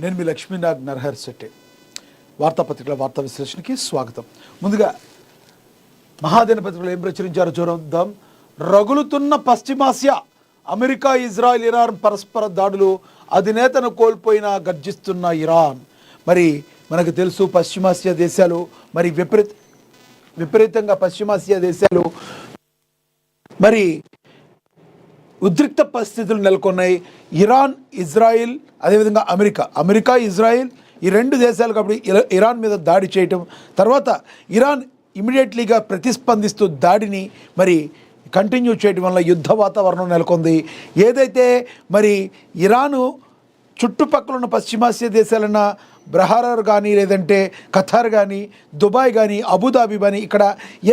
నేను మీ లక్ష్మీనాథ్ నరహర్ శెట్టి. వార్తాపత్రికల వార్తా విశ్లేషణకి స్వాగతం. ముందుగా మహాదినపత్రికలు ఏం ప్రచురించారో చూద్దాం. రగులుతున్న పశ్చిమాసియా, అమెరికా, ఇజ్రాయెల్, ఇరాన్ పరస్పర దాడులు, అధినేతను కోల్పోయిన గర్జిస్తున్న ఇరాన్. మరి మనకు తెలుసు పశ్చిమాసియా దేశాలు మరి విపరీతంగా పశ్చిమాసియా దేశాలు మరి ఉద్రిక్త పరిస్థితులు నెలకొన్నాయి. ఇరాన్, ఇజ్రాయిల్, అదేవిధంగా అమెరికా, ఇజ్రాయిల్ ఈ రెండు దేశాలు కాబట్టి ఇరాన్ మీద దాడి చేయటం, తర్వాత ఇరాన్ ఇమీడియట్లీగా ప్రతిస్పందిస్తూ దాడిని మరి కంటిన్యూ చేయడం వల్ల యుద్ధ వాతావరణం నెలకొంది. ఏదైతే మరి ఇరాను చుట్టుపక్కల ఉన్న పశ్చిమాసియా దేశాలన్న బహ్రెయిన్ కానీ, లేదంటే ఖతార్ కానీ, దుబాయ్ కానీ, అబుదాబి కానీ, ఇక్కడ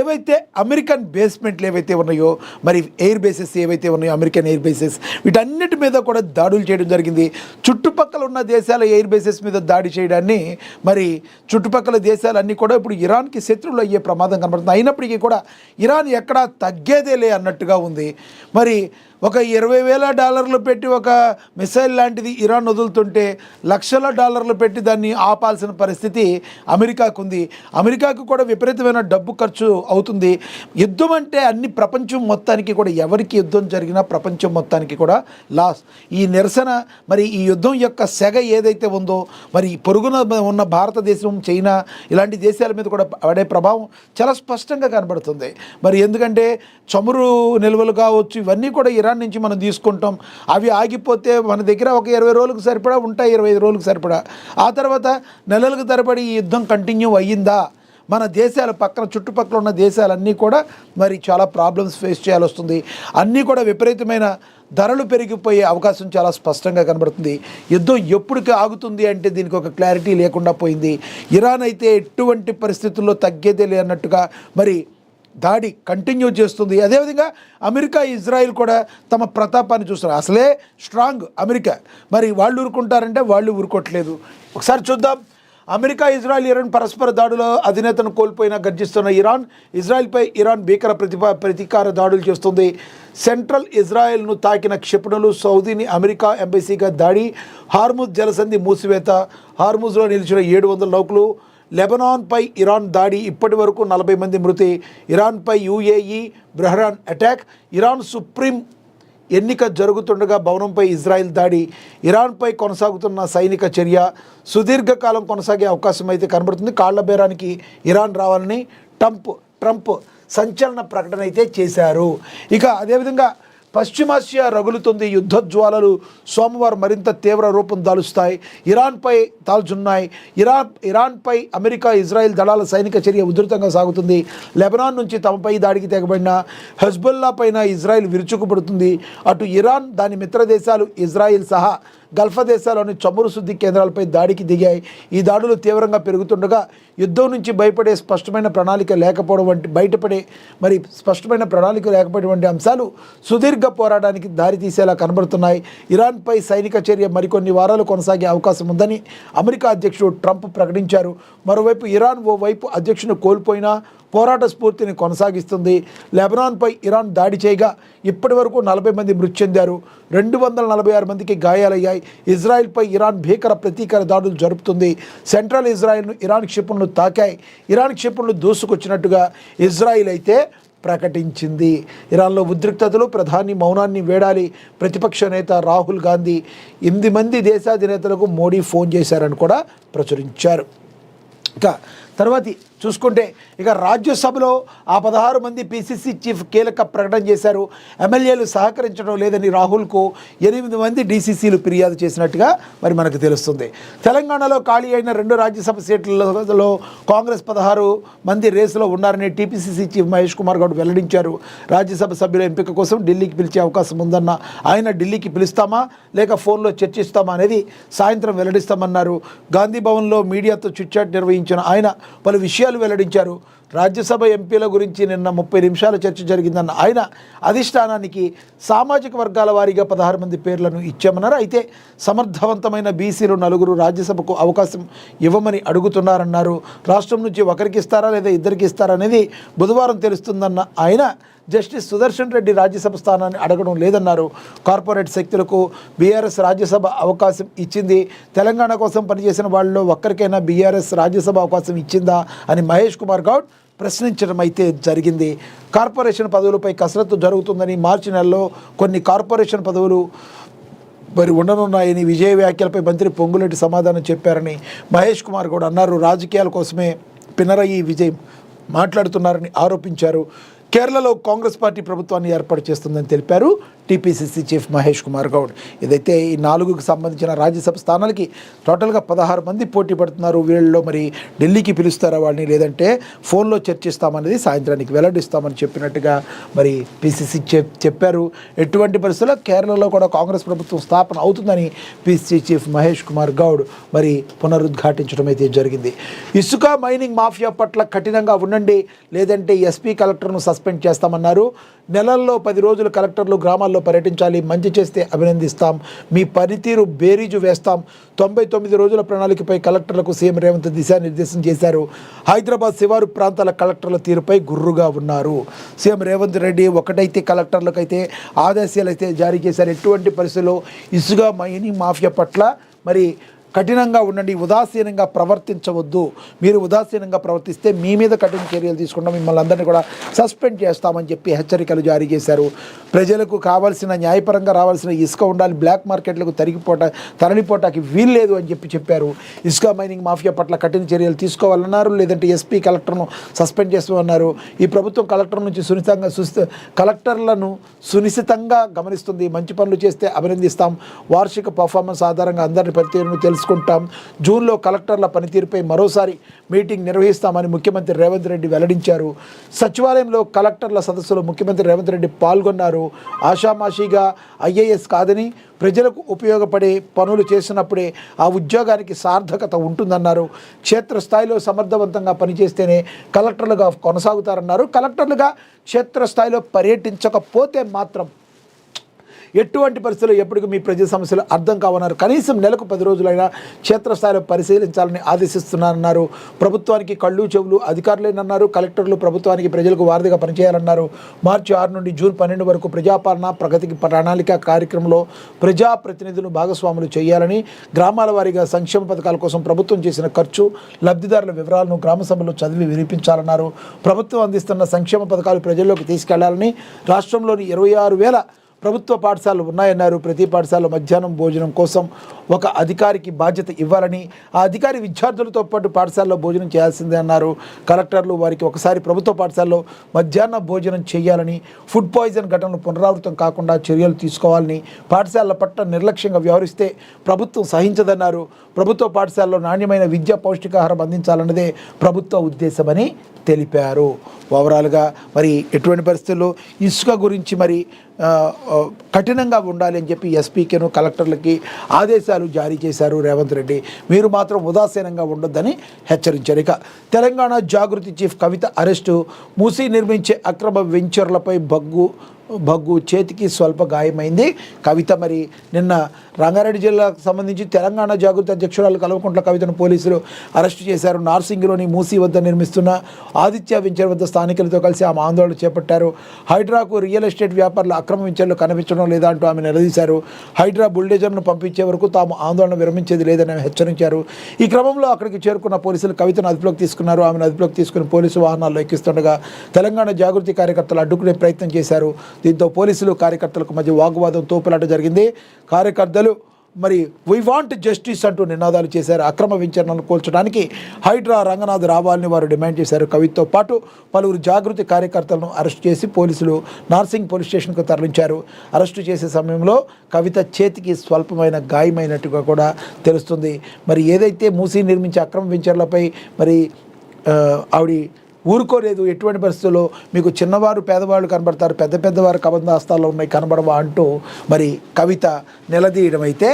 ఏవైతే అమెరికన్ బేస్మెంట్లు ఏవైతే ఉన్నాయో, మరి ఎయిర్ బేసెస్ ఏవైతే ఉన్నాయో, అమెరికన్ ఎయిర్ బేసెస్, వీటన్నిటి మీద కూడా దాడులు చేయడం జరిగింది. చుట్టుపక్కల ఉన్న దేశాల ఎయిర్ బేసెస్ మీద దాడి చేయడాన్ని మరి చుట్టుపక్కల దేశాలన్నీ కూడా ఇప్పుడు ఇరాన్కి శత్రువులు అయ్యే ప్రమాదం కనబడుతుంది. అయినప్పటికీ కూడా ఇరాన్ ఎక్కడా తగ్గేదేలే అన్నట్టుగా ఉంది. మరి ఒక $20,000 పెట్టి ఒక మిసైల్ లాంటిది ఇరాన్ వదులుతుంటే లక్షల డాలర్లు పెట్టి దాన్ని ఆపాల్సిన పరిస్థితి అమెరికాకు ఉంది. అమెరికాకు కూడా విపరీతమైన డబ్బు ఖర్చు అవుతుంది. యుద్ధం అంటే అన్ని ప్రపంచం మొత్తానికి కూడా, ఎవరికి యుద్ధం జరిగినా ప్రపంచం మొత్తానికి కూడా లాస్. ఈ నిరసన మరి ఈ యుద్ధం యొక్క సెగ ఏదైతే ఉందో, మరి పొరుగున ఉన్న భారతదేశం, చైనా ఇలాంటి దేశాల మీద కూడా పడే ప్రభావం చాలా స్పష్టంగా కనబడుతుంది. మరి ఎందుకంటే చమురు నిల్వలు కావచ్చు, ఇవన్నీ కూడా ఇరాన్ నుంచి మనం తీసుకుంటాం. అవి ఆగిపోతే మన దగ్గర ఒక 20 రోజులకు సరిపడా ఉంటాయి, 25 రోజులకు సరిపడా. ఆ తర్వాత నెలలకు తరబడి ఈ యుద్ధం కంటిన్యూ అయ్యిందా, మన దేశాలు పక్కన చుట్టుపక్కల ఉన్న దేశాలన్నీ కూడా మరి చాలా ప్రాబ్లమ్స్ ఫేస్ చేయాల్సి వస్తుంది. అన్నీ కూడా విపరీతమైన ధరలు పెరిగిపోయే అవకాశం చాలా స్పష్టంగా కనబడుతుంది. యుద్ధం ఎప్పటికి ఆగుతుంది అంటే దీనికి ఒక క్లారిటీ లేకుండా పోయింది. ఇరాన్ అయితే ఎటువంటి పరిస్థితుల్లో తగ్గేదే లేనట్టుగా మరి దాడి కంటిన్యూ చేస్తుంది. అదేవిధంగా అమెరికా, ఇజ్రాయిల్ కూడా తమ ప్రతాపాన్ని చూస్తున్నారు. అసలే స్ట్రాంగ్ అమెరికా, మరి వాళ్ళు ఊరుకుంటారంటే వాళ్ళు ఊరుకోవట్లేదు. ఒకసారి చూద్దాం. అమెరికా, ఇజ్రాయిల్, ఇరాన్ పరస్పర దాడులో అధినేతను కోల్పోయిన గర్జిస్తున్న ఇజ్రాయిల్పై ఇరాన్ భీకర ప్రతీకార దాడులు చేస్తుంది. సెంట్రల్ ఇజ్రాయెల్ను తాకిన క్షిపణులు, సౌదీని అమెరికా ఎంబసీగా దాడి, హార్ముజ్ జలసంధి మూసివేత, హార్ముజ్లో నిలిచిన 700 నౌకలు, లెబనాన్పై ఇరాన్ దాడి, ఇప్పటి వరకు 40 మంది మృతి, ఇరాన్పై UAE Bahrain attack, Iran supreme ఎన్నిక జరుగుతుండగా భవనంపై ఇజ్రాయెల్ దాడి, ఇరాన్పై కొనసాగుతున్న సైనిక చర్య సుదీర్ఘకాలం కొనసాగే అవకాశం అయితే కనబడుతుంది. కాళ్ల బేరానికి ఇరాన్ రావాలని ట్రంప్ సంచలన ప్రకటన అయితే చేశారు. ఇక అదేవిధంగా పశ్చిమాసియా రగులుతుంది. యుద్ధ జ్వాలలు సోమవారం మరింత తీవ్ర రూపం దాలుస్తాయి. ఇరాన్పై దాల్చున్నాయి. ఇరాన్పై అమెరికా, ఇజ్రాయెల్ దళాల సైనిక చర్య ఉధృతంగా సాగుతుంది. లెబనాన్ నుంచి తమపై దాడికి తెగబడిన హెజ్బుల్లా పైన ఇజ్రాయెల్ విరుచుకుపడుతుంది. అటు ఇరాన్, దాని మిత్ర దేశాలు, ఇజ్రాయెల్ సహా గల్ఫ్ దేశాల్లోని చమురు శుద్ధి కేంద్రాలపై దాడికి దిగాయి. ఈ దాడులు తీవ్రంగా పెరుగుతుండగా యుద్ధం నుంచి బయటపడే స్పష్టమైన ప్రణాళిక లేకపోవడం అంశాలు సుదీర్ఘ పోరాటానికి దారితీసేలా కనబడుతున్నాయి. ఇరాన్పై సైనిక చర్య మరికొన్ని వారాలు కొనసాగే అవకాశం ఉందని అమెరికా అధ్యక్షుడు ట్రంప్ ప్రకటించారు. మరోవైపు ఇరాన్ ఓవైపు అధ్యక్షుని కోల్పోయినా పోరాట స్ఫూర్తిని కొనసాగిస్తుంది. లెబనాన్పై ఇరాన్ దాడి చేయగా ఇప్పటి వరకు 40 మంది మృతి చెందారు, 246 మందికి గాయాలయ్యాయి. ఇజ్రాయెల్పై ఇరాన్ భీకర ప్రతీకార దాడులు జరుపుతుంది. సెంట్రల్ ఇజ్రాయెల్ను ఇరాన్ క్షిపణులు తాకాయి. ఇరాన్ క్షిపణులు దూసుకొచ్చినట్టుగా ఇజ్రాయెల్ అయితే ప్రకటించింది. ఇరాన్లో ఉద్రిక్తతలు, ప్రధాని మౌనాన్ని వేడాలి. ప్రతిపక్ష నేత రాహుల్ గాంధీ 8 మంది దేశాధినేతలకు మోడీ ఫోన్ చేశారని కూడా ప్రచురించారు. ఇక తర్వాత చూసుకుంటే ఇక రాజ్యసభలో ఆ 16 మంది పిసిసి చీఫ్ కీలక ప్రకటన చేశారు. ఎమ్మెల్యేలు సహకరించడం లేదని రాహుల్కు 8 మంది డీసీసీలు ఫిర్యాదు చేసినట్టుగా మరి మనకు తెలుస్తుంది. తెలంగాణలో ఖాళీ అయిన 2 రాజ్యసభ సీట్లలో కాంగ్రెస్ 16 మంది రేసులో ఉన్నారని టీపీసీసీ చీఫ్ మహేష్ కుమార్ గౌడ్ వెల్లడించారు. రాజ్యసభ సభ్యుల ఎంపిక కోసం ఢిల్లీకి పిలిచే అవకాశం ఉందన్న ఆయన ఢిల్లీకి పిలుస్తామా లేక ఫోన్లో చర్చిస్తామా అనేది సాయంత్రం వెల్లడిస్తామన్నారు. గాంధీ భవన్లో మీడియాతో చిట్చాట్ నిర్వహించిన ఆయన పలు విషయాలు వెల్లడించారు. రాజ్యసభ ఎంపీల గురించి నిన్న 30 నిమిషాల చర్చ జరిగిందన్న ఆయన అధిష్టానానికి సామాజిక వర్గాల వారీగా 16 మంది పేర్లను ఇచ్చామన్నారు. అయితే సమర్థవంతమైన బీసీలు 4 రాజ్యసభకు అవకాశం ఇవ్వమని అడుగుతున్నారన్నారు. రాష్ట్రం నుంచి ఒకరికి ఇస్తారా లేదా ఇద్దరికి ఇస్తారా అనేది బుధవారం తెలుస్తుందన్న ఆయన జస్టిస్ సుదర్శన్ రెడ్డి రాజ్యసభ స్థానాన్ని అడగడం లేదన్నారు. కార్పొరేట్ శక్తులకు బీఆర్ఎస్ రాజ్యసభ అవకాశం ఇచ్చింది. తెలంగాణ కోసం పనిచేసిన వాళ్ళలో ఒక్కరికైనా బీఆర్ఎస్ రాజ్యసభ అవకాశం ఇచ్చిందా అని మహేష్ కుమార్ గౌడ్ ప్రశ్నించడం అయితే జరిగింది. కార్పొరేషన్ పదవులపై కసరత్తు జరుగుతుందని, మార్చి నెలలో కొన్ని కార్పొరేషన్ పదవులు మరి ఉండనున్నాయని విజయ వ్యాఖ్యలపై మంత్రి పొంగులేటి సమాధానం చెప్పారని మహేష్ కుమార్ గౌడ్ అన్నారు. రాజకీయాల కోసమే పినరయి విజయ్ మాట్లాడుతున్నారని ఆరోపించారు. కేరళలో కాంగ్రెస్ పార్టీ ప్రభుత్వాన్ని ఏర్పాటు చేస్తుందని తెలిపారు టీపీసీసీ చీఫ్ మహేష్ కుమార్ గౌడ్. ఇదైతే ఈ 4కు సంబంధించిన రాజ్యసభ స్థానాలకి టోటల్గా 16 మంది పోటీ పడుతున్నారు. వీళ్ళలో మరి ఢిల్లీకి పిలుస్తారా వాళ్ళని, లేదంటే ఫోన్లో చర్చిస్తామనేది సాయంత్రానికి వెల్లడిస్తామని చెప్పినట్టుగా మరి పీసీసీ చెప్పారు. ఎటువంటి పరిస్థితుల్లో కేరళలో కూడా కాంగ్రెస్ ప్రభుత్వం స్థాపన అవుతుందని పీసీసీ చీఫ్ మహేష్ కుమార్ గౌడ్ మరి పునరుద్ఘాటించడం అయితే జరిగింది. ఇసుక మైనింగ్ మాఫియా పట్ల కఠినంగా ఉండండి, లేదంటే ఎస్పీ కలెక్టర్ను సస్పెండ్ చేస్తామన్నారు. నెలల్లో 10 రోజులు కలెక్టర్లు గ్రామాల్లో పర్యటించాలి. మంచి చేస్తే అభినందిస్తాం, మీ పనితీరు బేరీజు వేస్తాం. 99 రోజుల ప్రణాళికపై కలెక్టర్లకు సీఎం రేవంత్ దిశానిర్దేశం చేశారు. హైదరాబాద్ శివారు ప్రాంతాల కలెక్టర్ల తీరుపై గుర్రుగా ఉన్నారు. సీఎం రేవంత్ రెడ్డి ఒకటైతే కలెక్టర్లకైతే ఆదేశాలు అయితే జారీ చేశారు. ఎటువంటి పరిస్థితుల్లో ఇసుక మైనింగ్ మాఫియా పట్ల మరి కఠినంగా ఉండండి, ఉదాసీనంగా ప్రవర్తించవద్దు. మీరు ఉదాసీనంగా ప్రవర్తిస్తే మీ మీద కఠిన చర్యలు తీసుకుంటాం, మిమ్మల్ని అందరినీ కూడా సస్పెండ్ చేస్తామని చెప్పి హెచ్చరికలు జారీ చేశారు. ప్రజలకు కావాల్సిన న్యాయపరంగా రావాల్సిన ఇసుక ఉండాలి, బ్లాక్ మార్కెట్లకు తరలిపోటానికి వీల్లేదు అని చెప్పారు. ఇసుక మైనింగ్ మాఫియా పట్ల కఠిన చర్యలు తీసుకోవాలన్నారు, లేదంటే ఎస్పీ కలెక్టర్ను సస్పెండ్ చేస్తామన్నారు. ఈ ప్రభుత్వం కలెక్టర్ నుంచి కలెక్టర్లను సునిశితంగా గమనిస్తుంది. మంచి పనులు చేస్తే అభినందిస్తాం. వార్షిక పర్ఫార్మెన్స్ ఆధారంగా అందరి పనితీరును తెలుసుకుంటాం. జూన్లో కలెక్టర్ల పనితీరుపై మరోసారి మీటింగ్ నిర్వహిస్తామని ముఖ్యమంత్రి రేవంత్ రెడ్డి వెల్లడించారు. సచివాలయంలో కలెక్టర్ల సదస్సులో ముఖ్యమంత్రి రేవంత్ రెడ్డి పాల్గొన్నారు. ఆషామాషిగా ఐఏఎస్ కాదని ప్రజలకు ఉపయోగపడే పనులు చేసినప్పుడే ఆ ఉద్యోగానికి సార్థకత ఉంటుందన్నారు. క్షేత్రస్థాయిలో సమర్థవంతంగా పనిచేస్తేనే కలెక్టర్లుగా కొనసాగుతారన్నారు. కలెక్టర్లుగా క్షేత్రస్థాయిలో పర్యటించకపోతే మాత్రం ఎటువంటి పరిస్థితుల్లో ఎప్పటికీ మీ ప్రజల సమస్యలు అర్థం కావన్నారు. కనీసం నెలకు 10 రోజులైనా క్షేత్రస్థాయిలో పరిశీలించాలని ఆదేశిస్తున్నారన్నారు. ప్రభుత్వానికి కళ్ళు చెవులు అధికారులేనన్నారు. కలెక్టర్లు ప్రభుత్వానికి ప్రజలకు వారధిగా పనిచేయాలన్నారు. మార్చి 6 నుండి జూన్ 12 వరకు ప్రజాపాలన ప్రగతికి ప్రణాళిక కార్యక్రమంలో ప్రజాప్రతినిధులు భాగస్వాములు చేయాలని, గ్రామాల వారీగా సంక్షేమ పథకాల కోసం ప్రభుత్వం చేసిన ఖర్చు, లబ్ధిదారుల వివరాలను గ్రామ సభలో చదివి వినిపించాలన్నారు. ప్రభుత్వం అందిస్తున్న సంక్షేమ పథకాలు ప్రజల్లోకి తీసుకెళ్లాలని, రాష్ట్రంలోని 26,000 ప్రభుత్వ పాఠశాలలు ఉన్నాయన్నారు. ప్రతి పాఠశాలలో మధ్యాహ్నం భోజనం కోసం ఒక అధికారికి బాధ్యత ఇవ్వాలని, ఆ అధికారి విద్యార్థులతో పాటు పాఠశాలలో భోజనం చేయాల్సిందే అన్నారు. కలెక్టర్లు వారికి ఒకసారి ప్రభుత్వ పాఠశాలలో మధ్యాహ్న భోజనం చేయాలని, ఫుడ్ పాయిజన్ ఘటనలు పునరావృతం కాకుండా చర్యలు తీసుకోవాలని, పాఠశాలల పట్ల నిర్లక్ష్యంగా వ్యవహరిస్తే ప్రభుత్వం సహించదన్నారు. ప్రభుత్వ పాఠశాలలో నాణ్యమైన విద్య, పౌష్టికాహారం అందించాలన్నదే ప్రభుత్వ ఉద్దేశమని తెలిపారు. ఓవరాల్గా మరి ఎటువంటి పరిస్థితుల్లో ఇసుక గురించి మరి కఠినంగా ఉండాలి అని చెప్పి ఎస్పీకేను కలెక్టర్లకి ఆదేశాలు జారీ చేశారు రేవంత్ రెడ్డి. మీరు మాత్రం ఉదాసీనంగా ఉండొద్దని హెచ్చరించారు. ఇక తెలంగాణ జాగృతి చీఫ్ కవిత అరెస్టు. మూసీ నిర్మించే అక్రమ వెంచర్లపై భగ్గు చేతికి స్వల్ప గాయమైంది. కవిత మరి నిన్న రంగారెడ్డి జిల్లాకు సంబంధించి తెలంగాణ జాగృతి అధ్యక్షురాలు కల్వకుంట్ల కవితను పోలీసులు అరెస్టు చేశారు. నార్సింగ్లోని మూసీ వద్ద నిర్మిస్తున్న ఆదిత్య వెంచర్ వద్ద స్థానికులతో కలిసి ఆమె ఆందోళన చేపట్టారు. హైడ్రాకు రియల్ ఎస్టేట్ వ్యాపారుల అక్రమ వెంచర్లు కనిపించడం లేదా అంటూ ఆమె నిలదీశారు. హైడ్రా బుల్డేజర్ను పంపించే వరకు తాము ఆందోళన విరమించేది లేదని హెచ్చరించారు. ఈ క్రమంలో అక్కడికి చేరుకున్న పోలీసులు కవితను అదుపులోకి తీసుకున్నారు. ఆమెను అదుపులోకి తీసుకుని పోలీసు వాహనాల్లో ఎక్కిస్తుండగా తెలంగాణ జాగృతి కార్యకర్తలు అడ్డుకునే ప్రయత్నం చేశారు. దీంతో పోలీసులు కార్యకర్తలకు మధ్య వాగ్వాదం, తోపులాట జరిగింది. కార్యకర్తలు మరి వీ వాంట్ జస్టిస్ అంటూ నినాదాలు చేశారు. అక్రమ వెంచర్లను కూల్చడానికి హైడ్రా రంగనాథ్ రావాలని వారు డిమాండ్ చేశారు. కవితతో పాటు పలువురు జాగృతి కార్యకర్తలను అరెస్ట్ చేసి పోలీసులు నార్సింగ్ పోలీస్ స్టేషన్కు తరలించారు. అరెస్టు చేసే సమయంలో కవిత చేతికి స్వల్పమైన గాయమైనట్టుగా కూడా తెలుస్తుంది. మరి ఏదైతే మూసీ నిర్మించే అక్రమ వెంచర్లపై మరి ఆవిడ ఊరుకోలేదు. ఎటువంటి పరిస్థితుల్లో మీకు చిన్నవారు పేదవాళ్ళు కనబడతారు, పెద్దవారు కబంధాస్తాల్లో ఉన్నాయి కనబడవా అంటూ మరి కవిత నిలదీయడం అయితే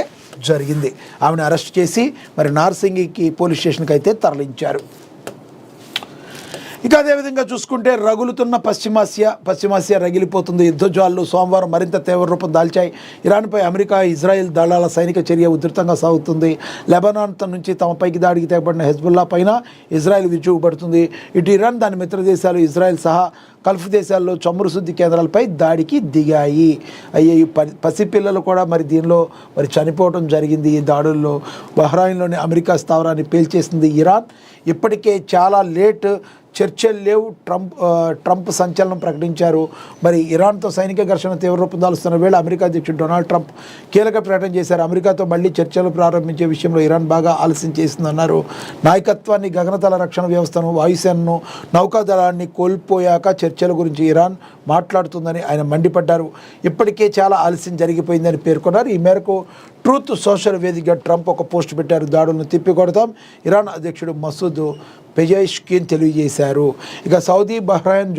జరిగింది. ఆమెను అరెస్ట్ చేసి మరి నార్సింగికి పోలీస్ స్టేషన్కి అయితే తరలించారు. ఇక అదేవిధంగా చూసుకుంటే రగులుతున్న పశ్చిమాసియా రగిలిపోతుంది. యుద్ధజ్వాలలు సోమవారం మరింత తీవ్ర రూపం దాల్చాయి. ఇరాన్పై అమెరికా, ఇజ్రాయెల్ దళాల సైనిక చర్య ఉధృతంగా సాగుతుంది. లెబనాన్ నుంచి తమపైకి దాడికి తెగబడిన హెజ్బుల్లా పైన ఇజ్రాయెల్ విరుచుకుపడుతుంది. ఇటు ఇరాన్ దాని మిత్ర దేశాలు ఇజ్రాయెల్ సహా గల్ఫ్ దేశాల్లో చమురు శుద్ధి కేంద్రాలపై దాడికి దిగాయి. అయ్యే పసిపిల్లలు కూడా మరి దీనిలో మరి చనిపోవడం జరిగింది. ఈ దాడుల్లో బహ్రాయిన్లోని అమెరికా స్థావరాన్ని పేల్చేసింది ఇరాన్. ఇప్పటికే చాలా లేట్, చర్చలు లేవు. ట్రంప్ సంచలనం ప్రకటించారు. మరి ఇరాన్తో సైనిక ఘర్షణ తీవ్ర రూపం దాలుస్తున్న వేళ అమెరికా అధ్యక్షుడు డొనాల్డ్ ట్రంప్ కీలక ప్రకటన చేశారు. అమెరికాతో మళ్లీ చర్చలు ప్రారంభించే విషయంలో ఇరాన్ బాగా ఆలస్యం చేసిందన్నారు. నాయకత్వాన్ని, గగనతల రక్షణ వ్యవస్థను, వాయుసేనను, నౌకాదళాన్ని కోల్పోయాక చర్చల గురించి ఇరాన్ మాట్లాడుతుందని ఆయన మండిపడ్డారు. ఇప్పటికే చాలా ఆలస్యం జరిగిపోయిందని పేర్కొన్నారు. ఈ మేరకు ట్రూత్ సోషల్ వేదికగా ట్రంప్ ఒక పోస్ట్ పెట్టారు. దాడులను తిప్పికొడతాం, ఇరాన్ అధ్యక్షుడు మసూద్ పెజెష్కిన్ తెలియజేశారు. ఇక సౌదీ, బహ్రెయిన్,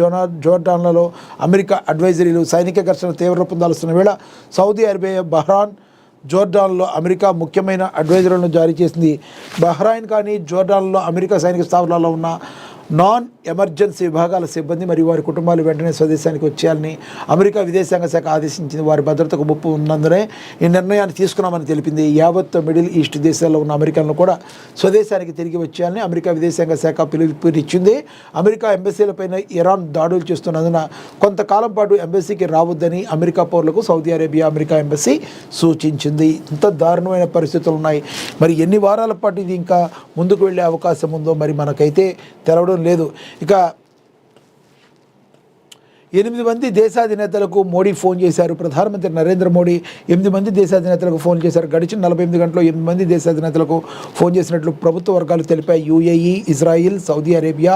జోర్డాన్లలో అమెరికా అడ్వైజరీలు సైనిక ఘర్షణ తీవ్ర రూపం దాలుస్తున్న వేళ సౌదీ అరేబియా, బహ్రాన్, జోర్డాన్లో అమెరికా ముఖ్యమైన అడ్వైజరీలను జారీ చేసింది. బహ్రెయిన్ కానీ జోర్డాన్లో అమెరికా సైనిక స్థావరాల్లో ఉన్న నాన్ ఎమర్జెన్సీ విభాగాల సిబ్బంది మరియు వారి కుటుంబాలు వెంటనే స్వదేశానికి వచ్చేయాలని అమెరికా విదేశాంగ శాఖ ఆదేశించింది. వారి భద్రతకు ముప్పు ఉన్నందునే ఈ నిర్ణయాన్ని తీసుకున్నామని తెలిపింది. యావత్ మిడిల్ ఈస్ట్ దేశాల్లో ఉన్న అమెరికన్లు కూడా స్వదేశానికి తిరిగి వచ్చేయాలని అమెరికా విదేశాంగ శాఖ పిలుపునిచ్చింది. అమెరికా ఎంబసీలపైన ఇరాన్ దాడులు చేస్తున్నందున కొంతకాలం పాటు ఎంబసీకి రావద్దని అమెరికా పౌరులకు సౌదీ అరేబియా, అమెరికా ఎంబసీ సూచించింది. ఇంత దారుణమైన పరిస్థితులు ఉన్నాయి. మరి ఎన్ని వారాల పాటు ఇది ఇంకా ముందుకు వెళ్ళే అవకాశం ఉందో మరి మనకైతే తెలవడం లేదు. ఇక 8 మంది దేశాధినేతలకు మోడీ ఫోన్ చేశారు. ప్రధానమంత్రి నరేంద్ర మోడీ 8 మంది దేశాధినేతలకు ఫోన్ చేశారు. గడిచిన 48 గంటల్లో 8 మంది దేశాధినేతలకు ఫోన్ చేసినట్లు ప్రభుత్వ వర్గాలు తెలిపాయి. UAE, Israel, Saudi Arabia,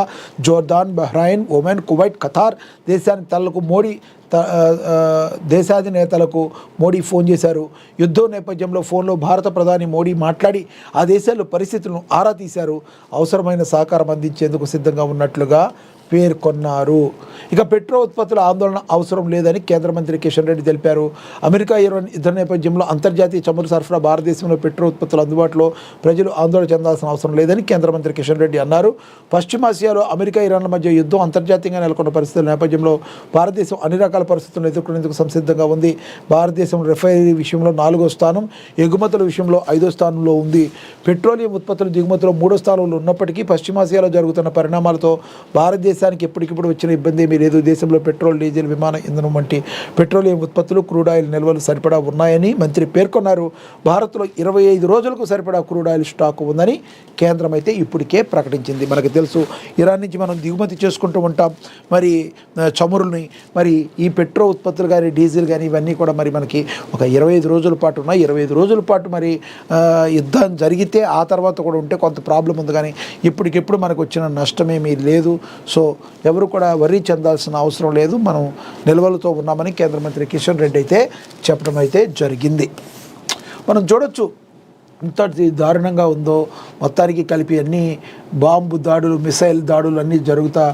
Jordan, Bahrain, Oman, Kuwait, Qatar దేశాధినేతలకు మోడీ ఫోన్ చేశారు. యుద్ధం నేపథ్యంలో ఫోన్లో భారత ప్రధాని మోడీ మాట్లాడి ఆ దేశాల్లో పరిస్థితులను ఆరా తీశారు. అవసరమైన సహకారం అందించేందుకు సిద్ధంగా ఉన్నట్లుగా పేర్కొన్నారు. ఇక పెట్రో ఉత్పత్తుల ఆందోళన అవసరం లేదని కేంద్ర మంత్రి కిషన్ రెడ్డి తెలిపారు. అమెరికా, ఇరాన్ యుద్ధ నేపథ్యంలో అంతర్జాతీయ చమురు సరఫరా భారతదేశంలో పెట్రో ఉత్పత్తులు అందుబాటులో ప్రజలు ఆందోళన చెందాల్సిన అవసరం లేదని కేంద్ర మంత్రి కిషన్ రెడ్డి అన్నారు. పశ్చిమాసియాలో అమెరికా, ఇరాన్ల మధ్య యుద్ధం అంతర్జాతీయంగా నెలకొన్న పరిస్థితుల నేపథ్యంలో భారతదేశం అన్ని రకాల పరిస్థితులను ఎదుర్కొనేందుకు సంసిద్ధంగా ఉంది. భారతదేశం రిఫైనరీ విషయంలో 4వ స్థానం, ఎగుమతుల విషయంలో 5వ స్థానంలో ఉంది. పెట్రోలియం ఉత్పత్తుల దిగుమతిలో 3వ స్థానంలో ఉన్నప్పటికీ పశ్చిమాసియాలో జరుగుతున్న పరిణామాలతో భారతదేశానికి ఎప్పటికిప్పుడు వచ్చిన ఇబ్బంది ఏమీ లేదు. దేశంలో పెట్రోల్, డీజిల్, విమాన ఇంధనం వంటి పెట్రోలియం ఉత్పత్తులు, క్రూడ్ ఆయిల్ నిల్వలు సరిపడా ఉన్నాయని మంత్రి పేర్కొన్నారు. భారత్లో 25 రోజులకు సరిపడా క్రూడ్ ఆయిల్ స్టాక్ ఉందని కేంద్రం అయితే ఇప్పటికే ప్రకటించింది. మనకు తెలుసు, ఇరాన్ నుంచి మనం దిగుమతి చేసుకుంటూ ఉంటాం మరి చమురుని. మరి ఈ పెట్రో ఉత్పత్తులు కానీ, డీజిల్ కానీ ఇవన్నీ కూడా మరి మనకి ఒక 25 రోజుల పాటు ఉన్నాయి. 25 రోజుల పాటు మరి యుద్ధం జరిగితే ఆ తర్వాత కూడా ఉంటే కొంత ప్రాబ్లం ఉంది. కానీ ఇప్పటికిప్పుడు మనకు వచ్చిన నష్టమేమీ లేదు. సో ఎవరు కూడా వర్రీ చెందాల్సిన అవసరం లేదు. మనం నిల్వలతో ఉన్నామని కేంద్ర మంత్రి కిషన్ రెడ్డి అయితే చెప్పడం అయితే జరిగింది. మనం చూడొచ్చు ఎంత దారుణంగా ఉందో. మొత్తానికి కలిపి అన్ని బాంబు దాడులు, మిసైల్ దాడులు అన్నీ జరుగుతా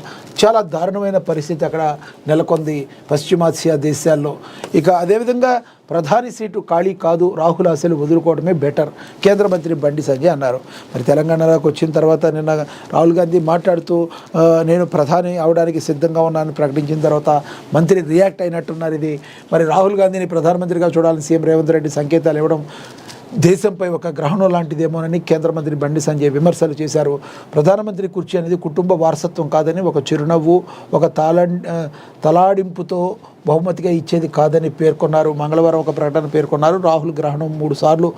చాలా దారుణమైన పరిస్థితి అక్కడ నెలకొంది పశ్చిమాసియా దేశాల్లో. ఇక అదేవిధంగా ప్రధాని సీటు ఖాళీ కాదు, రాహుల్ ఆశలు వదులుకోవడమే బెటర్, కేంద్ర మంత్రి బండి సంజయ్ అన్నారు. మరి తెలంగాణలోకి వచ్చిన తర్వాత నిన్న రాహుల్ గాంధీ మాట్లాడుతూ నేను ప్రధాని అవడానికి సిద్ధంగా ఉన్నానని ప్రకటించిన తర్వాత మంత్రి రియాక్ట్ అయినట్టున్నారు. ఇది మరి రాహుల్ గాంధీని ప్రధానమంత్రిగా చూడాలని సీఎం రేవంత్ రెడ్డి సంకేతాలు ఇవ్వడం దేశంపై ఒక గ్రహణం లాంటిదేమోనని కేంద్ర మంత్రి బండి సంజయ్ విమర్శలు చేశారు. ప్రధానమంత్రి కుర్చీ అనేది కుటుంబ వారసత్వం కాదని, ఒక చిరునవ్వు, ఒక తలాడింపుతో బహుమతిగా ఇచ్చేది కాదని పేర్కొన్నారు. మంగళవారం ఒక ప్రకటన పేర్కొన్నారు. రాహుల్ గ్రహణం 3 సార్లు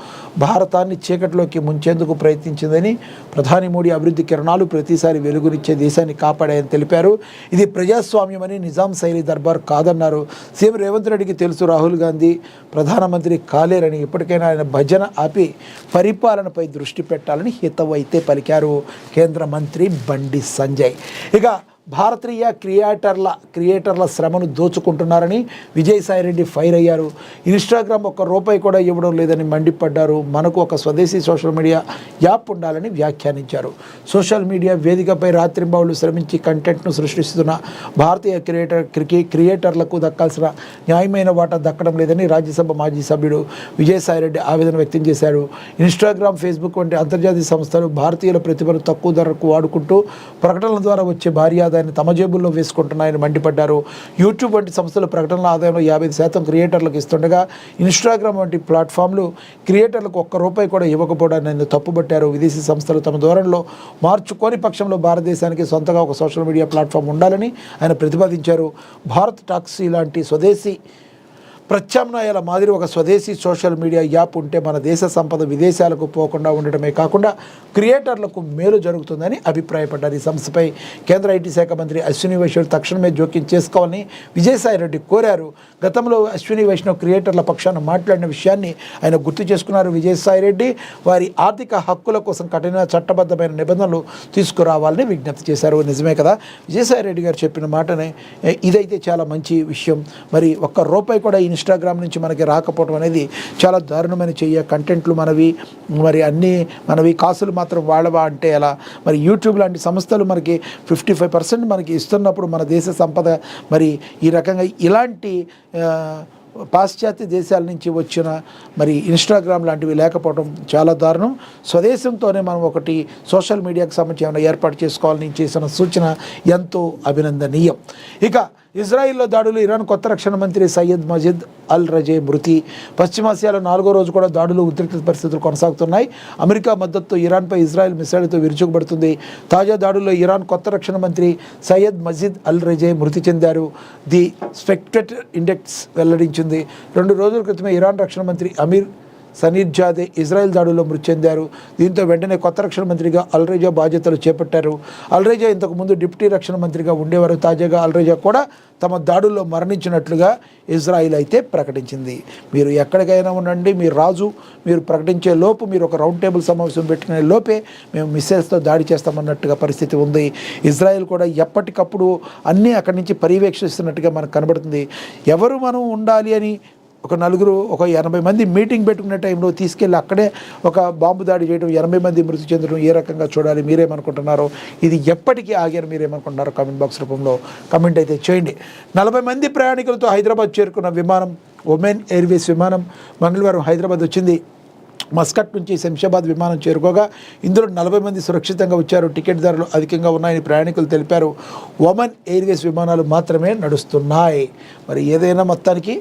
భారతాన్ని చీకటిలోకి ముంచేందుకు ప్రయత్నించిందని, ప్రధాని మోడీ అభివృద్ధి కిరణాలు ప్రతిసారి వెలుగునిచ్చే దేశాన్ని కాపాడాయని తెలిపారు. ఇది ప్రజాస్వామ్యమని, నిజాం శైలి దర్బార్ కాదన్నారు. సీఎం రేవంత్ రెడ్డికి తెలుసు రాహుల్ గాంధీ ప్రధానమంత్రి కాలేరని. ఇప్పటికైనా ఆయన భజన ఆపి పరిపాలనపై దృష్టి పెట్టాలని హితవైతే పలికారు కేంద్ర మంత్రి బండి సంజయ్. ఇక భారతీయ క్రియేటర్ల శ్రమను దోచుకుంటున్నారని విజయసాయిరెడ్డి ఫైర్ అయ్యారు. ఇన్స్టాగ్రామ్ ₹1 కూడా ఇవ్వడం లేదని మండిపడ్డారు. మనకు ఒక స్వదేశీ సోషల్ మీడియా యాప్ ఉండాలని వ్యాఖ్యానించారు. సోషల్ మీడియా వేదికపై రాత్రింబవళ్లు శ్రమించి కంటెంట్ను సృష్టిస్తున్న భారతీయ క్రియేటర్లకు దక్కాల్సిన న్యాయమైన వాటా దక్కడం లేదని రాజ్యసభ మాజీ సభ్యుడు విజయసాయిరెడ్డి ఆవేదన వ్యక్తం చేశారు. ఇన్స్టాగ్రామ్, ఫేస్బుక్ వంటి అంతర్జాతీయ సంస్థలు భారతీయుల ప్రతిభను తక్కువ ధరకు వాడుకుంటూ ప్రకటనల ద్వారా వచ్చే భారీ దాన్ని తమ జేబుల్లో వేసుకుంటున్నాయని మండిపడ్డారు. యూట్యూబ్ వంటి సంస్థలు ప్రకటనల ఆదాయంలో 50% క్రియేటర్లకు ఇస్తుండగా ఇన్స్టాగ్రామ్ వంటి ప్లాట్ఫామ్లు క్రియేటర్లకు ₹1 కూడా ఇవ్వకపోవడాన్ని తప్పుబట్టారు. విదేశీ సంస్థలు తమ ధోరణిలో మార్చుకోని పక్షంలో భారతదేశానికి సొంతగా ఒక సోషల్ మీడియా ప్లాట్ఫామ్ ఉండాలని ఆయన ప్రతిపాదించారు. భారత్ టాక్సీ లాంటి స్వదేశీ ప్రత్యామ్నాయాల మాదిరి ఒక స్వదేశీ సోషల్ మీడియా యాప్ ఉంటే మన దేశ సంపద విదేశాలకు పోకుండా ఉండటమే కాకుండా క్రియేటర్లకు మేలు జరుగుతుందని అభిప్రాయపడ్డారు. ఈ సంస్థపై కేంద్ర ఐటీ శాఖ మంత్రి అశ్విని వైష్ణవ్ తక్షణమే జోక్యం చేసుకోవాలని విజయసాయిరెడ్డి కోరారు. గతంలో అశ్విని వైష్ణవ్ క్రియేటర్ల పక్షాన మాట్లాడిన విషయాన్ని ఆయన గుర్తు చేసుకున్నారు. విజయసాయిరెడ్డి వారి ఆర్థిక హక్కుల కోసం కఠిన చట్టబద్ధమైన నిబంధనలు తీసుకురావాలని విజ్ఞప్తి చేశారు. నిజమే కదా, విజయసాయిరెడ్డి గారు చెప్పిన మాటనే ఇదైతే చాలా మంచి విషయం. మరి ₹1 కూడా ఇన్స్టాగ్రామ్ నుంచి మనకి రాకపోవడం అనేది చాలా దారుణమైన కంటెంట్లు మనవి, మరి అన్నీ మనవి, కాసులు మాత్రం వాడవా అంటే ఎలా? మరి యూట్యూబ్ లాంటి సంస్థలు మనకి 55% మనకి ఇస్తున్నప్పుడు మన దేశ సంపద మరి ఈ రకంగా ఇలాంటి పాశ్చాత్య దేశాల నుంచి వచ్చిన మరి ఇన్స్టాగ్రామ్ లాంటివి లేకపోవడం చాలా దారుణం. స్వదేశంతోనే మనం ఒకటి సోషల్ మీడియాకు సంబంధించి ఏమైనా ఏర్పాటు చేసుకోవాలని చేసిన సూచన ఎంతో అభినందనీయం. ఇక ఇజ్రాయిల్లో దాడులు, ఇరాన్ కొత్త రక్షణ మంత్రి సయ్యద్ మజిద్ అల్ రజే మృతి. పశ్చిమాసియాలో 4వ రోజు కూడా దాడులు, ఉద్రిక్త పరిస్థితులు కొనసాగుతున్నాయి. అమెరికా మద్దతుతో ఇరాన్పై ఇజ్రాయెల్ మిసైళ్లతో విరుచుకుపడుతుంది. తాజా దాడుల్లో ఇరాన్ కొత్త రక్షణ మంత్రి సయ్యద్ మజిద్ అల్ రజే మృతి చెందారు. ది స్పెక్టేటర్ ఇండెక్స్ వెల్లడించింది. 2 రోజుల క్రితమే ఇరాన్ రక్షణ మంత్రి అమీర్ సనీర్జాదే ఇజ్రాయెల్ దాడుల్లో మృతి చెందారు. దీంతో వెంటనే కొత్త రక్షణ మంత్రిగా అల్రేజా బాధ్యతలు చేపట్టారు. అల్రేజా ఇంతకుముందు డిప్యూటీ రక్షణ మంత్రిగా ఉండేవారు. తాజాగా అల్రేజా కూడా తమ దాడుల్లో మరణించినట్లుగా ఇజ్రాయిల్ అయితే ప్రకటించింది. మీరు ఎక్కడికైనా ఉండండి, మీరు రాజు, మీరు ప్రకటించే లోపు, మీరు ఒక రౌండ్ టేబుల్ సమావేశం పెట్టుకునే లోపే మేము మిస్సైల్స్తో దాడి చేస్తామన్నట్టుగా పరిస్థితి ఉంది. ఇజ్రాయిల్ కూడా ఎప్పటికప్పుడు అన్నీ అక్కడి నుంచి పర్యవేక్షిస్తున్నట్టుగా మనకు కనబడుతుంది. ఎవరు మనం ఉండాలి అని ఒక 80 మంది మీటింగ్ పెట్టుకునే టైంలో తీసుకెళ్ళి అక్కడే ఒక బాంబు దాడి చేయడం, 80 మంది మృతి చెందడం ఏ రకంగా చూడాలి? మీరేమనుకుంటున్నారో, ఇది ఎప్పటికీ ఆగారు మీరేమనుకుంటున్నారో కామెంట్ బాక్స్ రూపంలో కామెంట్ అయితే చేయండి. 40 మంది ప్రయాణికులతో హైదరాబాద్ చేరుకున్న విమానం, ఒమెన్ ఎయిర్వేస్ విమానం మంగళవారం హైదరాబాద్ వచ్చింది. మస్కట్ నుంచి శంషాబాద్ విమానం చేరుకోగా ఇందులో 40 మంది సురక్షితంగా వచ్చారు. టికెట్ ధరలు అధికంగా ఉన్నాయని ప్రయాణికులు తెలిపారు. ఒమన్ ఎయిర్వేస్ విమానాలు మాత్రమే నడుస్తున్నాయి. మరి ఏదైనా మొత్తానికి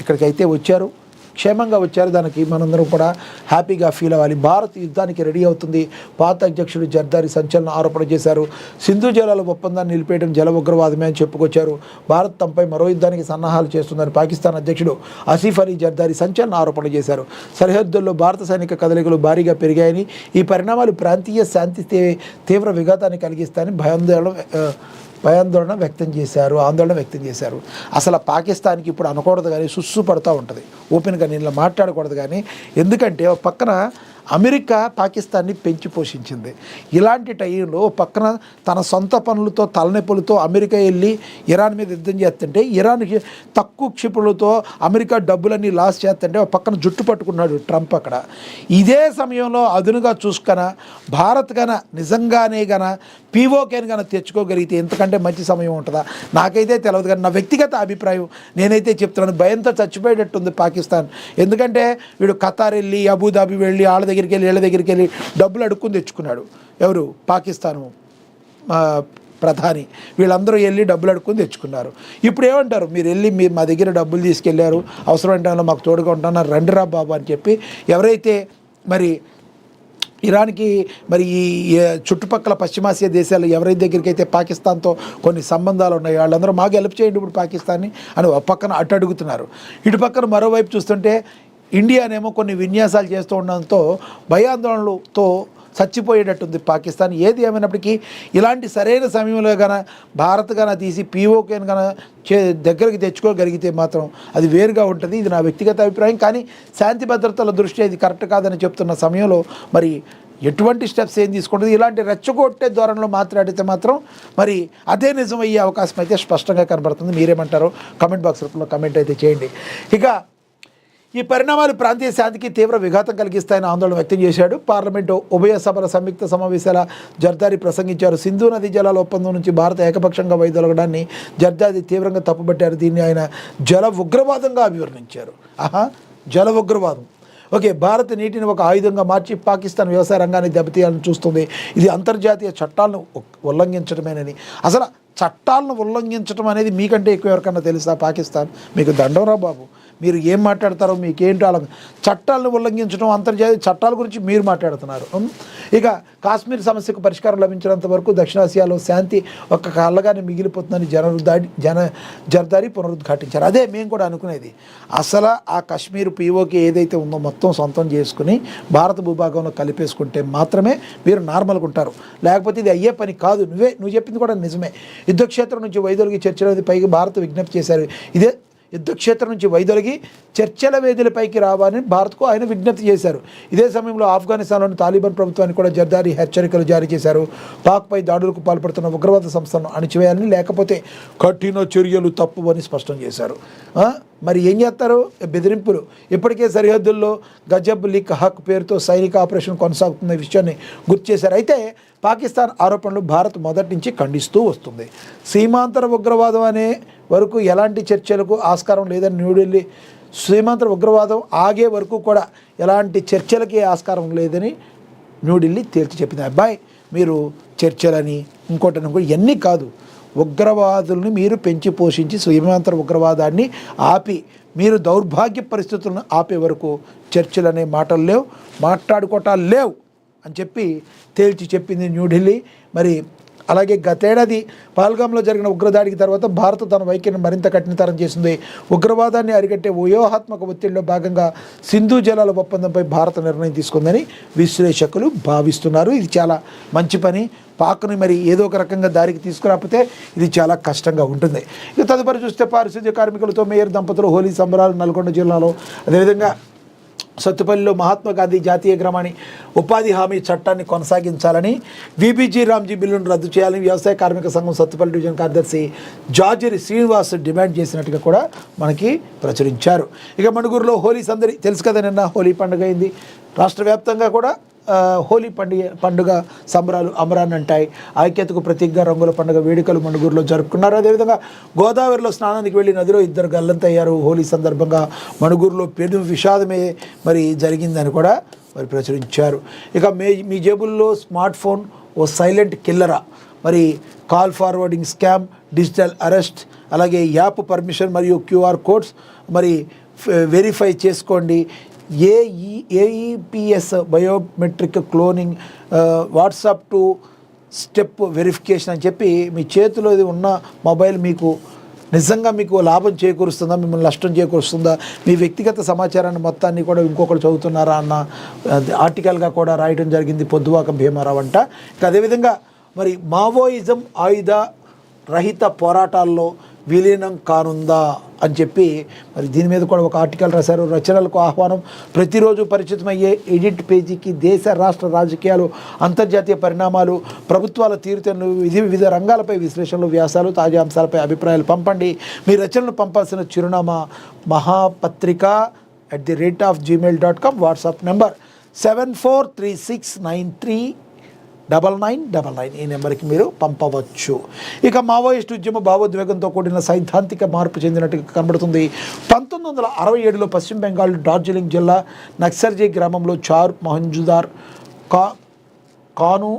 ఇక్కడికైతే వచ్చారు, క్షేమంగా వచ్చారు. దానికి మనందరం కూడా హ్యాపీగా ఫీల్ అవ్వాలి. భారత్ యుద్ధానికి రెడీ అవుతుంది. పాత అధ్యక్షుడు జర్దారి సంచలన ఆరోపణ చేశారు. సింధు జలాల ఒప్పందాన్ని నిలిపేయడం జల ఉగ్రవాదమే అని చెప్పుకొచ్చారు. భారత్ తమపై మరో యుద్ధానికి సన్నాహాలు చేస్తుందని పాకిస్తాన్ అధ్యక్షుడు ఆసిఫ్ అలీ జర్దారి సంచలన ఆరోపణ చేశారు. సరిహద్దుల్లో భారత సైనిక కదలికలు భారీగా పెరిగాయని, ఈ పరిణామాలు ప్రాంతీయ శాంతి తీవ్ర విఘాతాన్ని కలిగిస్తాయని ఆందోళన వ్యక్తం చేశారు. అసలు పాకిస్తాన్కి ఇప్పుడు అనకూడదు కానీ సుస్సు పడుతూ ఉంటుంది, ఓపెన్గా నేను మాట్లాడకూడదు కానీ. ఎందుకంటే ఒక పక్కన అమెరికా పాకిస్తాన్ని పెంచి పోషించింది. ఇలాంటి టైంలో పక్కన తన సొంత పనులతో తలనొప్పులతో అమెరికా వెళ్ళి ఇరాన్ మీద యుద్ధం చేస్తుంటే, ఇరాన్కి తక్కువ క్షిపణులతో అమెరికా డబ్బులన్నీ లాస్ చేస్తుంటే ఒక పక్కన జుట్టు పట్టుకున్నాడు ట్రంప్ అక్కడ. ఇదే సమయంలో అదునుగా చూసుకన భారత్ గన నిజంగానే గన పీఓకేని కనుక తెచ్చుకోగలిగితే ఎంతకంటే మంచి సమయం ఉంటుందా? నాకైతే తెలియదు, కానీ నా వ్యక్తిగత అభిప్రాయం నేనైతే చెప్తున్నాను, భయంతో చచ్చిపోయేటట్టుంది పాకిస్తాన్. ఎందుకంటే వీడు ఖతార్ వెళ్ళి, అబుదాబి వెళ్ళి, వాళ్ళ దగ్గరికి వెళ్ళి, వీళ్ళ దగ్గరికి వెళ్ళి డబ్బులు అడుక్కుని తెచ్చుకున్నాడు. ఎవరు? పాకిస్తాను ప్రధాని. వీళ్ళందరూ వెళ్ళి డబ్బులు అడుక్కుని తెచ్చుకున్నారు. ఇప్పుడు ఏమంటారు? మీరు వెళ్ళి మా దగ్గర డబ్బులు తీసుకెళ్లారు, అవసరమైన టైంలో మాకు తోడుగా ఉంటున్నారు, రండిరా బాబు అని చెప్పి ఎవరైతే మరి ఇరాన్కి మరి ఈ చుట్టుపక్కల పశ్చిమాసియా దేశాలు ఎవరి దగ్గరికి అయితే పాకిస్తాన్తో కొన్ని సంబంధాలు ఉన్నాయో వాళ్ళందరూ మాకు హెల్ప్ చేయండి ఇప్పుడు పాకిస్తాన్ని అని ఒక పక్కన అటు అడుగుతున్నారు. ఇటు పక్కన మరోవైపు చూస్తుంటే ఇండియానేమో కొన్ని విన్యాసాలు చేస్తూ ఉండడంతో భయాందోళనలతో చచ్చిపోయేటట్టుంది పాకిస్తాన్. ఏది ఏమైనప్పటికీ ఇలాంటి సరైన సమయంలో కన భారత్ కన తీసి పీఓకేని కన దగ్గరికి తెచ్చుకోగలిగితే మాత్రం అది వేరుగా ఉంటుంది. ఇది నా వ్యక్తిగత అభిప్రాయం. కానీ శాంతి భద్రతల దృష్ట్యా ఇది కరెక్ట్ కాదని చెప్తున్న సమయంలో మరి ఎటువంటి స్టెప్స్ ఏం తీసుకుంటుంది? ఇలాంటి రెచ్చగొట్టే ధోరణిలో మాట్లాడితే మాత్రం మరి అదే నిజమయ్యే అవకాశం అయితే స్పష్టంగా కనబడుతుంది. మీరేమంటారో కామెంట్ బాక్స్ రూపంలో కామెంట్ అయితే చేయండి. ఇక ఈ పరిణామాలు ప్రాంతీయ శాంతికి తీవ్ర విఘాతం కలిగిస్తాయని ఆందోళన వ్యక్తం చేశాడు. పార్లమెంటు ఉభయ సభల సంయుక్త సమావేశాల జర్దారి ప్రసంగించారు. సింధు నదీ జలాల ఒప్పందం నుంచి భారత ఏకపక్షంగా వైదొలగడాన్ని జర్దారి తీవ్రంగా తప్పుపట్టారు. దీన్ని ఆయన జల ఉగ్రవాదంగా అభివర్ణించారు. జల ఉగ్రవాదం. ఓకే, భారత్ నీటిని ఒక ఆయుధంగా మార్చి పాకిస్తాన్ వ్యవసాయ రంగాన్ని దెబ్బతీయాలని చూస్తుంది. ఇది అంతర్జాతీయ చట్టాలను ఉల్లంఘించడమేనని, అసలు చట్టాలను ఉల్లంఘించడం అనేది మీకంటే ఎక్కువ ఎవరికన్నా తెలుసా? పాకిస్తాన్ మీకు దండంరా బాబు, మీరు ఏం మాట్లాడతారో మీకేంటో అలా చట్టాలను ఉల్లంఘించడం, అంతర్జాతీయ చట్టాల గురించి మీరు మాట్లాడుతున్నారు. ఇక కాశ్మీర్ సమస్యకు పరిష్కారం లభించినంత వరకు దక్షిణాసియాలో శాంతి ఒక కళ్ళగానే మిగిలిపోతుందని జర్దారి పునరుద్ఘాటించారు. అదే మేము కూడా అనుకునేది. అసలు ఆ కాశ్మీర్ పీఓకి ఏదైతే ఉందో మొత్తం సొంతం చేసుకుని భారత భూభాగంలో కలిపేసుకుంటే మాత్రమే మీరు నార్మల్గా ఉంటారు. లేకపోతే ఇది అయ్యే పని కాదు. నువ్వు చెప్పింది కూడా నిజమే. యుద్ధక్షేత్రం నుంచి వైదొలిగి చర్చలది పైకి భారత్ విజ్ఞప్తి చేశారు. ఇదే యుద్ధక్షేత్రం నుంచి వైదొలిగి చర్చల వేదికలపైకి రావాలని భారత్కు ఆయన విజ్ఞప్తి చేశారు. ఇదే సమయంలో ఆఫ్ఘనిస్తాన్లోని తాలిబాన్ ప్రభుత్వానికి కూడా జర్దారి హెచ్చరికలు జారీ చేశారు. పాక్పై దాడులకు పాల్పడుతున్న ఉగ్రవాద సంస్థలను అణిచివేయాలని, లేకపోతే కఠిన చర్యలు తప్పువని స్పష్టం చేశారు. మరి ఏం చేస్తారు? బెదిరింపులు. ఇప్పటికే సరిహద్దుల్లో గజబ్ లిక్ హక్ పేరుతో సైనిక ఆపరేషన్ కొనసాగుతున్న విషయాన్ని గుర్తు చేశారు. అయితే పాకిస్తాన్ ఆరోపణలు భారత్ మొదటి నుంచి ఖండిస్తూ వస్తుంది. సీమాంతర ఉగ్రవాదం అనే వరకు ఎలాంటి చర్చలకు ఆస్కారం లేదని న్యూఢిల్లీ, సీమాంతర ఉగ్రవాదం ఆగే వరకు కూడా ఎలాంటి చర్చలకి ఆస్కారం లేదని న్యూఢిల్లీ తేల్చి చెప్పింది. అబ్బాయి మీరు చర్చలని ఇంకోటి ఇవన్నీ కాదు, ఉగ్రవాదుల్ని మీరు పెంచి పోషించి సీమాంతర ఉగ్రవాదాన్ని ఆపి మీరు దౌర్భాగ్య పరిస్థితులను ఆపే వరకు చర్చలు అనే మాటలు లేవు, మాట్లాడుకోవటాలు లేవు అని చెప్పి తేల్చి చెప్పింది న్యూఢిల్లీ. మరి అలాగే గతేడాది పహల్గామ్లో జరిగిన ఉగ్రదాడికి తర్వాత భారత్ తన వైఖరిని మరింత కఠినతరం చేసింది. ఉగ్రవాదాన్ని అరికట్టే వ్యూహాత్మక ఒత్తిడిలో భాగంగా సింధు జలాల ఒప్పందంపై భారత నిర్ణయం తీసుకుందని విశ్లేషకులు భావిస్తున్నారు. ఇది చాలా మంచి పని. పాక్ని మరి ఏదో ఒక రకంగా దారికి తీసుకురాకపోతే ఇది చాలా కష్టంగా ఉంటుంది. ఇక తదుపరి చూస్తే పారిశుద్ధ్య కార్మికులతో మేయర్ దంపతులు హోలీ సంబరాలు నల్గొండ జిల్లాలో. అదేవిధంగా సత్తుపల్లిలో మహాత్మా గాంధీ జాతీయ గ్రామీణ ఉపాధి హామీ చట్టాన్ని కొనసాగించాలని, విబిజీ రామ్జీ బిల్లును రద్దు చేయాలని వ్యవసాయ కార్మిక సంఘం సత్తుపల్లి డివిజన్ కార్యదర్శి జార్జరి శ్రీనివాస్ డిమాండ్ చేసినట్టుగా కూడా మనకి ప్రచురించారు. ఇక మణుగూరులో హోలీ సందడి తెలుసు కదా, నిన్న హోలీ పండుగ అయింది. రాష్ట్ర వ్యాప్తంగా కూడా హోలీ పండుగ సంబరాలు అమరాన్ని అంటాయి. ఐక్యతకు ప్రతీకగా రంగుల పండుగ వేడుకలు మణుగూరులో జరుపుకున్నారు. అదేవిధంగా గోదావరిలో స్నానానికి వెళ్ళి నదిలో 2 గల్లంతయ్యారు. హోలీ సందర్భంగా మణుగూరులో పెను విషాదమే మరి జరిగిందని కూడా మరి ప్రచురించారు. ఇక మీ జేబుల్లో స్మార్ట్ ఫోన్ ఓ సైలెంట్ కిల్లరా. మరి call forwarding scam, digital arrest, అలాగే యాప్ పర్మిషన్ మరియు క్యూఆర్ కోడ్స్ మరి వెరిఫై చేసుకోండి. AEPS biometric cloning, WhatsApp to step verification అని చెప్పి మీ చేతిలో ఉన్న మొబైల్ మీకు నిజంగా మీకు లాభం చేకూరుస్తుందా, మిమ్మల్ని నష్టం చేకూరుస్తుందా, మీ వ్యక్తిగత సమాచారాన్ని మొత్తాన్ని కూడా ఇంకొకరు చదువుతున్నారా అన్న ఆర్టికల్గా కూడా రాయడం జరిగింది పొద్దువాక భీమారావు అంట. ఇక అదేవిధంగా మరి మావోయిజం ఆయుధ రహిత పోరాటాల్లో విలీనం కానుందా అని చెప్పి మరి దీని మీద కూడా ఒక ఆర్టికల్ రాశారు. రచనలకు ఆహ్వానం. ప్రతిరోజు పరిచితమయ్యే ఎడిట్ పేజీకి దేశ రాష్ట్ర రాజకీయాలు, అంతర్జాతీయ పరిణామాలు, ప్రభుత్వాల తీరుతెన్నులు, వివిధ రంగాలపై విశ్లేషణలు, వ్యాసాలు, తాజా అంశాలపై అభిప్రాయాలు పంపండి. మీ రచనలు పంపాల్సిన చిరునామా mahapatrika@gmail.com, వాట్సాప్ నెంబర్ 7436939999. ఈ నెంబర్కి మీరు పంపవచ్చు. ఇక మావోయిస్టు ఉద్యమ భావోద్వేగంతో కూడిన సైద్ధాంతిక మార్పు చెందినట్టుగా కనబడుతుంది. 1967లో పశ్చిమ బెంగాల్ డార్జిలింగ్ జిల్లా నక్సర్జీ గ్రామంలో చార్ మొహంజుదార్ కాను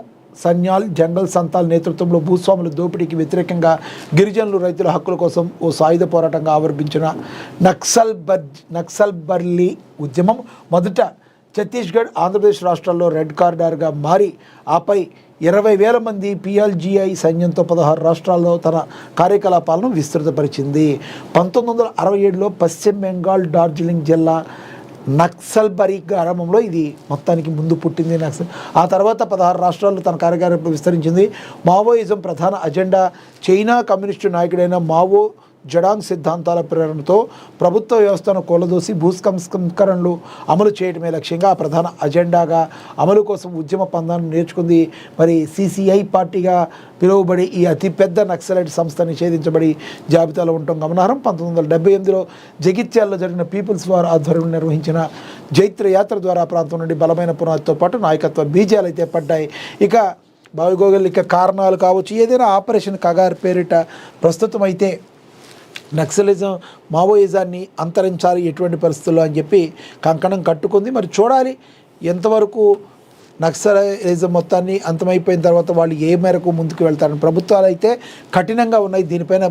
సన్యాల్ జంగల్ సంతాల్ నేతృత్వంలో భూస్వాముల దోపిడీకి వ్యతిరేకంగా గిరిజనులు రైతుల హక్కుల కోసం ఓ సాయుధ పోరాటంగా ఆవిర్భించిన నక్సల్బర్లీ ఉద్యమం మొదట ఛత్తీస్గఢ్, ఆంధ్రప్రదేశ్ రాష్ట్రాల్లో రెడ్ కారిడార్గా మారి ఆపై 20,000 మంది పిఎల్జిఐ సైన్యంతో 16 రాష్ట్రాల్లో తన కార్యకలాపాలను విస్తృతపరిచింది. 1967లో పశ్చిమ బెంగాల్ డార్జిలింగ్ జిల్లా నక్సల్బరీ గ్రామంలో ఇది మొత్తానికి ముందు పుట్టింది నక్సల్. ఆ తర్వాత 16 రాష్ట్రాల్లో తన కార్యకలాపాలు విస్తరించింది. మావోయిజం ప్రధాన అజెండా చైనా కమ్యూనిస్టు నాయకుడైన మావో జడాంగ్ సిద్ధాంతాల ప్రేరణతో ప్రభుత్వ వ్యవస్థను కూలదోసి భూసంస్కరణలు అమలు చేయడమే లక్ష్యంగా ఆ ప్రధాన అజెండాగా అమలు కోసం ఉద్యమ పందాన్ని నేర్చుకుంది. మరి సిసిఐ పార్టీగా పిలువబడి ఈ అతిపెద్ద నక్సలైట్ సంస్థ నిషేధించబడి జాబితాలో ఉండటం గమనార్హం. 1978లో జగిత్యాలలో జరిగిన పీపుల్స్ వార్ ఆధ్వర్యంలో నిర్వహించిన జైత్ర యాత్ర ద్వారా ప్రాంతం నుండి బలమైన పునాదితో పాటు నాయకత్వ బీజాలు అయితే పడ్డాయి. ఇక భౌగోళిక కారణాలు కావచ్చు, ఏదైనా ఆపరేషన్ కగార్ పేరిట ప్రస్తుతం అయితే నక్సలిజం మావోయిజాన్ని అంతరించాలి ఎటువంటి పరిస్థితుల్లో అని చెప్పి కంకణం కట్టుకుంది. మరి చూడాలి ఎంతవరకు నక్సలైజం మొత్తాన్ని అంతమైపోయిన తర్వాత వాళ్ళు ఏ మేరకు ముందుకు వెళ్తారని ప్రభుత్వాలు అయితే కఠినంగా ఉన్నాయి. దీనిపైన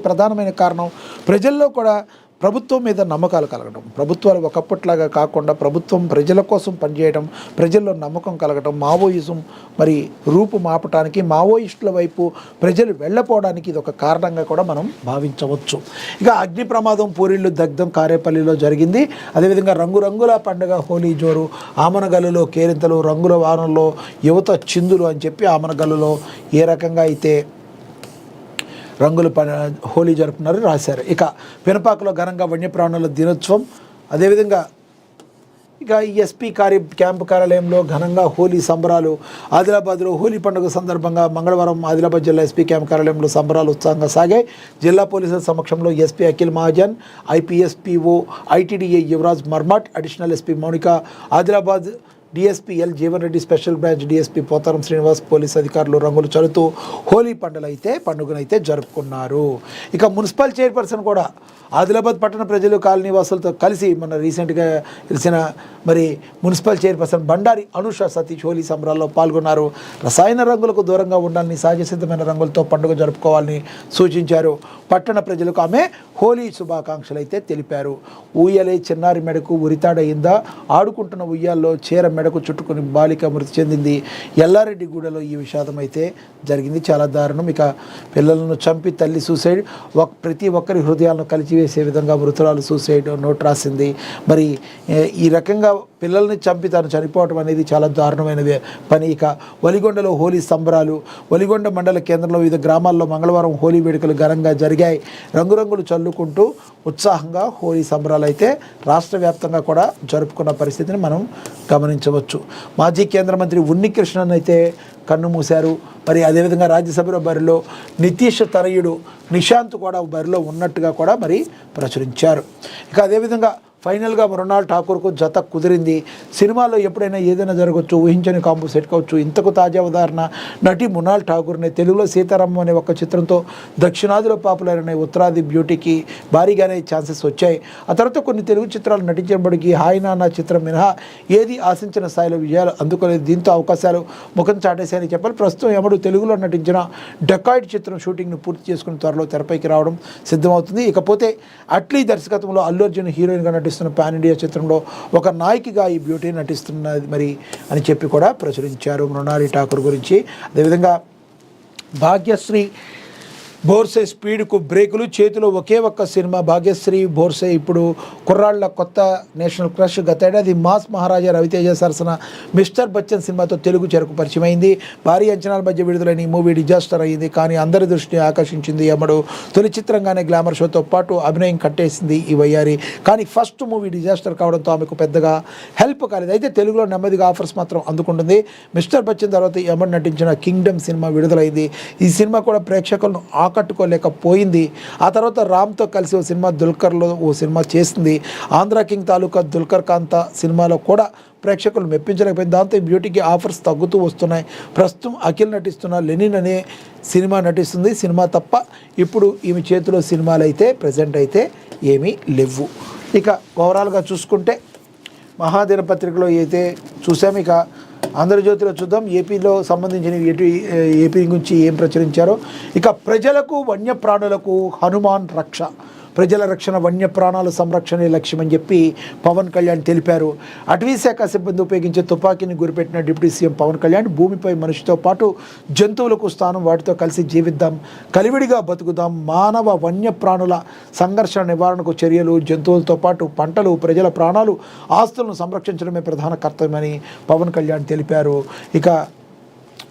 ప్రధానమైన కారణం ప్రజల్లో కూడా ప్రభుత్వం మీద నమ్మకాలు కలగడం. ప్రభుత్వాలు ఒకప్పట్లాగా కాకుండా ప్రభుత్వం ప్రజల కోసం పనిచేయడం, ప్రజల్లో నమ్మకం కలగడం, మావోయిజం మరి రూపు మాపటానికి, మావోయిస్టుల వైపు ప్రజలు వెళ్ళపోవడానికి ఇది ఒక కారణంగా కూడా మనం భావించవచ్చు. ఇక అగ్ని ప్రమాదం, పూరిళ్ళు దగ్ధం కారేపల్లిలో జరిగింది. అదేవిధంగా రంగురంగుల పండుగ హోలీ జోరు, ఆమనగల్లులో కేరింతలు, రంగుల వారంలో యువత చిందులు అని చెప్పి ఆమనగల్లులో ఏ రకంగా అయితే హోలీ జరుపుతున్నారు రాశారు. ఇక పెనపాకలో ఘనంగా వన్యప్రాణుల దినోత్సవం. అదేవిధంగా ఇక ఎస్పీ క్యాంపు కార్యాలయంలో ఘనంగా హోలీ సంబరాలు. ఆదిలాబాద్లో హోలీ పండుగ సందర్భంగా మంగళవారం ఆదిలాబాద్ జిల్లా ఎస్పీ క్యాంపు కార్యాలయంలో సంబరాలు ఉత్సాహంగా సాగాయి. జిల్లా పోలీసుల సమక్షంలో SP Akhil Mahajan, IPS PO ITDA Yuvraj Marmat, additional SP Mounika, Adilabad DSP L Jeevan Reddy, special branch DSP Potharam Srinivas, police అధికారులు రంగులు చల్లుతూ హోలీ పండుగనైతే జరుపుకున్నారు. ఇక మున్సిపల్ చైర్పర్సన్ కూడా ఆదిలాబాద్ పట్టణ ప్రజలు కాలనీ వాసులతో కలిసి మన రీసెంట్గా తెలిసిన మరి మున్సిపల్ చైర్పర్సన్ బండారి అనుష సతీష్ హోలీ సంబరాల్లో పాల్గొన్నారు. రసాయన రంగులకు దూరంగా ఉండాలని, సహజసిద్ధమైన రంగులతో పండుగ జరుపుకోవాలని సూచించారు. పట్టణ ప్రజలకు ఆమె హోలీ శుభాకాంక్షలు అయితే తెలిపారు. ఊయలే చిన్నారి మెడకు ఉరితాడయిందా, ఆడుకుంటున్న ఉయ్యాల్లో చీర మెడకు చుట్టుకుని బాలిక మృతి చెందింది. ఎల్లారెడ్డిగూడలో ఈ విషాదం అయితే జరిగింది. చాలా దారుణం. ఇక పిల్లలను చంపి తల్లి సూసైడ్, ప్రతి ఒక్కరి హృదయాలను కలిచివేసే విధంగా మృతురాలు సూసైడ్ నోట్ రాసింది. మరి ఈ రకంగా పిల్లల్ని చంపి తను చనిపోవటం అనేది చాలా దారుణమైన పని. ఇక వలిగొండలో హోలీ సంబరాలు. వలిగొండ మండల కేంద్రంలో వివిధ గ్రామాల్లో మంగళవారం హోలీ వేడుకలు ఘనంగా జరిగాయి. రంగురంగులు చల్లుకుంటూ ఉత్సాహంగా హోలీ సంబరాలు అయితే రాష్ట్ర వ్యాప్తంగా కూడా జరుపుకున్న పరిస్థితిని మనం గమనించవచ్చు. మాజీ కేంద్ర మంత్రి ఉన్నికృష్ణన్ అయితే కన్నుమూశారు. మరి అదేవిధంగా రాజ్యసభలో బరిలో నితీష్ తనయుడు నిశాంత్ కూడా బరిలో ఉన్నట్టుగా కూడా మరి ప్రచురించారు. ఇక అదేవిధంగా ఫైనల్గా మృణాల్ ఠాకూర్కు జత కుదిరింది. సినిమాలో ఎప్పుడైనా ఏదైనా జరగవచ్చు, ఊహించని కాంబో సెట్ కావచ్చు. ఇంతకు తాజా ఉదాహరణ నటి మృణాల్ ఠాకూర్ని తెలుగులో సీతారామం అనే ఒక చిత్రంతో దక్షిణాదిలో పాపులర్ అయిన ఉత్తరాది బ్యూటీకి భారీగానే ఛాన్సెస్ వచ్చాయి. ఆ తర్వాత కొన్ని తెలుగు చిత్రాలు నటించినప్పటికీ హాయ్ నాన్న చిత్రం మినహా ఏది ఆశించిన స్థాయిలో విజయాలు అందుకోలేదు. దీంతో అవకాశాలు ముఖం చాటేశాయని చెప్పాలి. ప్రస్తుతం యమడు తెలుగులో నటించిన డెకాయిడ్ చిత్రం షూటింగ్ను పూర్తి చేసుకుని త్వరలో తెరపైకి రావడం సిద్ధమవుతుంది. ఇకపోతే అట్లీ దర్శకత్వంలో అల్లు అర్జున్ హీరోయిన్గా నటిస్తున్న పాన్ ఇండియా చిత్రంలో ఒక నాయకిగా ఈ బ్యూటీ నటిస్తున్నది మరి అని చెప్పి కూడా ప్రచురించారు మృణాలి ఠాకూర్ గురించి. అదేవిధంగా భాగ్యశ్రీ బోర్సే స్పీడ్కు బ్రేకులు. చేతిలో ఒకే ఒక్క సినిమా భాగ్యశ్రీ బోర్సే ఇప్పుడు కుర్రాళ్ల కొత్త నేషనల్ క్రష్. గతేడాది మాస్ మహారాజా రవితేజ సరసన మిస్టర్ బచ్చన్ సినిమాతో తెలుగు చెరకు పరిచయం అయింది. భారీ అంచనాల మధ్య విడుదలైన ఈ మూవీ డిజాస్టర్ అయింది. కానీ అందరి దృష్టిని ఆకర్షించింది. యమడు తొలి చిత్రంగానే గ్లామర్ షోతో పాటు అభినయం కట్టేసింది ఈ వయ్యారి. కానీ ఫస్ట్ మూవీ డిజాస్టర్ కావడంతో ఆమెకు పెద్దగా హెల్ప్ కాలేదు. అయితే తెలుగులో నెమ్మదిగా ఆఫర్స్ మాత్రం అందుకుంటుంది. మిస్టర్ బచ్చన్ తర్వాత యమడు నటించిన కింగ్డమ్ సినిమా విడుదలైంది. ఈ సినిమా కూడా ప్రేక్షకులను ఆకట్టుకోలేకపోయింది. ఆ తర్వాత రామ్తో కలిసి ఓ సినిమా, దుల్కర్లో ఓ సినిమా చేసింది. ఆంధ్ర కింగ్ తాలూకా దుల్కర్ కాంత సినిమాలో కూడా ప్రేక్షకులు మెప్పించలేకపోయింది. దాంతో ఈ బ్యూటీకి ఆఫర్స్ తగ్గుతూ వస్తున్నాయి. ప్రస్తుతం అఖిల్ నటిస్తున్న లెనిన్ అనే సినిమా నటిస్తుంది. సినిమా తప్ప ఇప్పుడు ఈమె చేతిలో సినిమాలు అయితే ప్రజెంట్ అయితే ఏమీ లేవు. ఇక ఓవరాల్గా చూసుకుంటే మహాదినపత్రికలో అయితే చూసాము. ఇక ఆంధ్రజ్యోతిలో చూద్దాం. ఏపీలో సంబంధించిన ఏపీ గురించి ఏం ప్రచురించారో. ఇక ప్రజలకు వన్యప్రాణులకు హనుమాన్ రక్ష. ప్రజల రక్షణ, వన్యప్రాణాల సంరక్షణే లక్ష్యమని చెప్పి పవన్ కళ్యాణ్ తెలిపారు. అటవీ శాఖ సిబ్బంది ఉపయోగించే తుపాకీని గురిపెట్టిన డిప్యూటీ సీఎం పవన్ కళ్యాణ్ భూమిపై మనిషితో పాటు జంతువులకు స్థానం, వాటితో కలిసి జీవిద్దాం, కలివిడిగా బతుకుదాం, మానవ వన్యప్రాణుల సంఘర్షణ నివారణకు చర్యలు, జంతువులతో పాటు పంటలు, ప్రజల ప్రాణాలు, ఆస్తులను సంరక్షించడమే ప్రధాన కర్తవ్యమని పవన్ కళ్యాణ్ తెలిపారు. ఇక